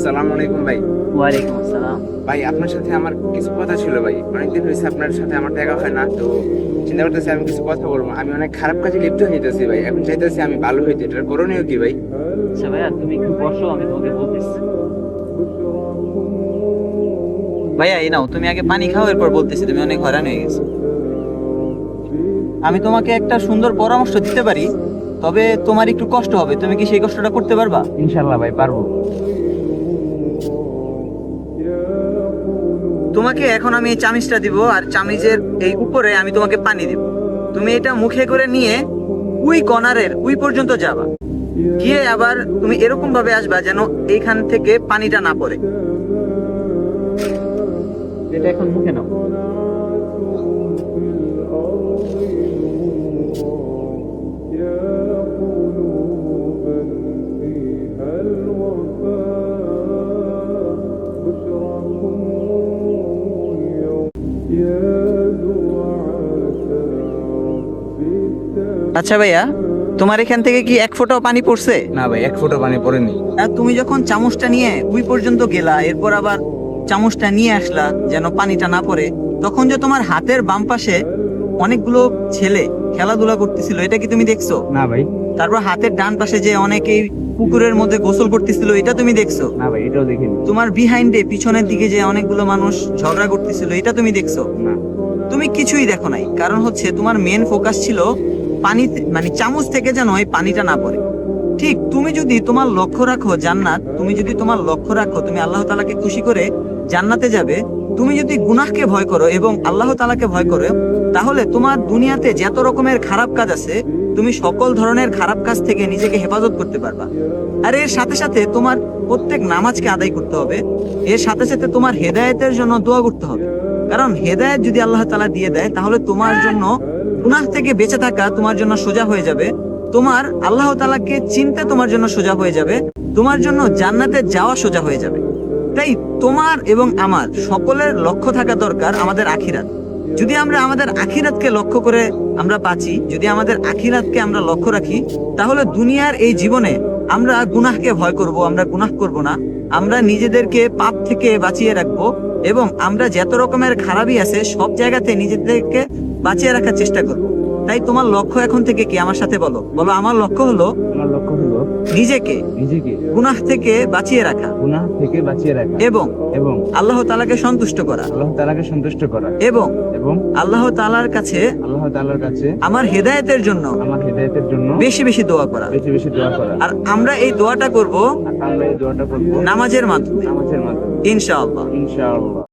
সালাম আলাইকুম ভাই। ওয়ালাইকুম আসসালাম। ভাই আপনার সাথে আমার কিছু কথা ছিল ভাই, অনেকদিন হয়েছে আপনার সাথে আমার দেখা হয় না, তো চিন্তা করতেছি আমি কিছু কথা বলবো। আমি অনেক খারাপ কাজে লিপ্ত হয়ে যেতেছি ভাই, এখন চাইতেছি আমি ভালো হইতে, এটার করণীয় কি ভাই? আচ্ছা ভাইয়া, তুমি একটু বসো, আমি তোমাকে বলতেছি। ভাইয়া এই নাও, তুমি আগে পানি খাও, এরপর বলতেছি। তুমি অনেক হয়রান হয়ে গেছো। আমি তোমাকে একটা সুন্দর পরামর্শ দিতে পারি, তবে তোমার একটু কষ্ট হবে। তুমি কি সেই কষ্টটা করতে পারবা? ইনশাল্লাহ ভাই পারবো। তোমাকে এখন আমি এই চামিচটা দিব, আর চামিচের এই উপরে আমি তোমাকে পানি দিব। তুমি এটা মুখে করে নিয়ে ওই কর্নারের ওই পর্যন্ত যাবা, গিয়ে আবার তুমি এরকম ভাবে আসবা যেন এইখান থেকে পানিটা না পড়ে। এটা এখন মুখে নাও। আচ্ছা ভাইয়া, তোমার এখান থেকে কি এক ফোঁটাও পানি পড়ছে? না ভাই, এক ফোঁটা পানি পড়েনি। আর তুমি যখন চামচটা নিয়ে ওই পর্যন্ত গেলা, এরপর আবার চামচটা নিয়ে আসলা যেন পানিটা না পড়ে, তখন যে তোমার হাতের বাম পাশে অনেকগুলো ছেলে খেলাধুলা করতেছিল, এটা কি তুমি দেখছো? না ভাই। তারপর হাতের ডান পাশে যে অনেকেই পুকুরের মধ্যে গোসল করতেছিল, এটা তুমি দেখছো? না ভাই, এটাও দেখিনি। তোমার বিহাইন্ডে পিছনের দিকে যে অনেকগুলো মানুষ ঝগড়া করতেছিল, এটা তুমি দেখছো? না। তুমি কিছুই দেখো নাই, কারণ হচ্ছে তোমার মেন ফোকাস ছিল পানিতে, মানে চামচ থেকে যেন এই পানিটা না পড়ে। ঠিক তুমি যদি তোমার লক্ষ্য রাখো জান্নাত, তুমি যদি তোমার লক্ষ্য রাখো তুমি আল্লাহ তাআলাকে খুশি করে জান্নাতে যাবে, তুমি যদি গুনাহকে ভয় করো এবং আল্লাহ তাআলাকে ভয় করো, তাহলে তোমার দুনিয়াতে যত রকমের খারাপ কাজ আছে, তুমি সকল ধরনের খারাপ কাজ থেকে নিজেকে হেফাজত করতে পারবা। আর এর সাথে সাথে তোমার প্রত্যেক নামাজকে আদায় করতে হবে। এর সাথে সাথে তোমার হেদায়েতের জন্য দোয়া করতে হবে, কারণ হেদায়েত যদি আল্লাহ তাআলা দিয়ে দেয়, তাহলে তোমার জন্য গুনাহ থেকে বেঁচে থাকা তোমার জন্য সোজা হয়ে যাবে। তোমার আল্লাহ তাআলাকে চিনতে তোমার জন্য সোজা হয়ে যাবে, তোমার জন্য জান্নাতে যাওয়া সোজা হয়ে যাবে। তাই তোমার এবং আমার সকলের লক্ষ্য থাকা দরকার আমাদের আখিরাত। যদি আমরা আমাদের আখিরাতকে লক্ষ্য করে আমরা বাঁচি, যদি আমাদের আখিরাতকে আমরা লক্ষ্য রাখি, তাহলে দুনিয়ার এই জীবনে আমরা গুনাহকে ভয় করব, আমরা গুনাহ করব না, আমরা নিজেদেরকে পাপ থেকে বাঁচিয়ে রাখবো, এবং আমরা যত রকমের খারাপই আছে সব জায়গাতে নিজেদেরকে বাঁচিয়ে রাখার চেষ্টা করব। তাই তোমার লক্ষ্য এখন থেকে কি আমার সাথে বলো? বলো, আমার লক্ষ্য হলো নিজেকে গুনাহ থেকে বাঁচিয়ে রাখা, এবং আল্লাহ তাআলাকে সন্তুষ্ট করা, এবং আল্লাহ তাআলার কাছে আমার হেদায়েতের জন্য বেশি বেশি দোয়া করা। আর আমরা এই দোয়াটা করব নামাজের মাধ্যমে, ইনশাআল্লাহ।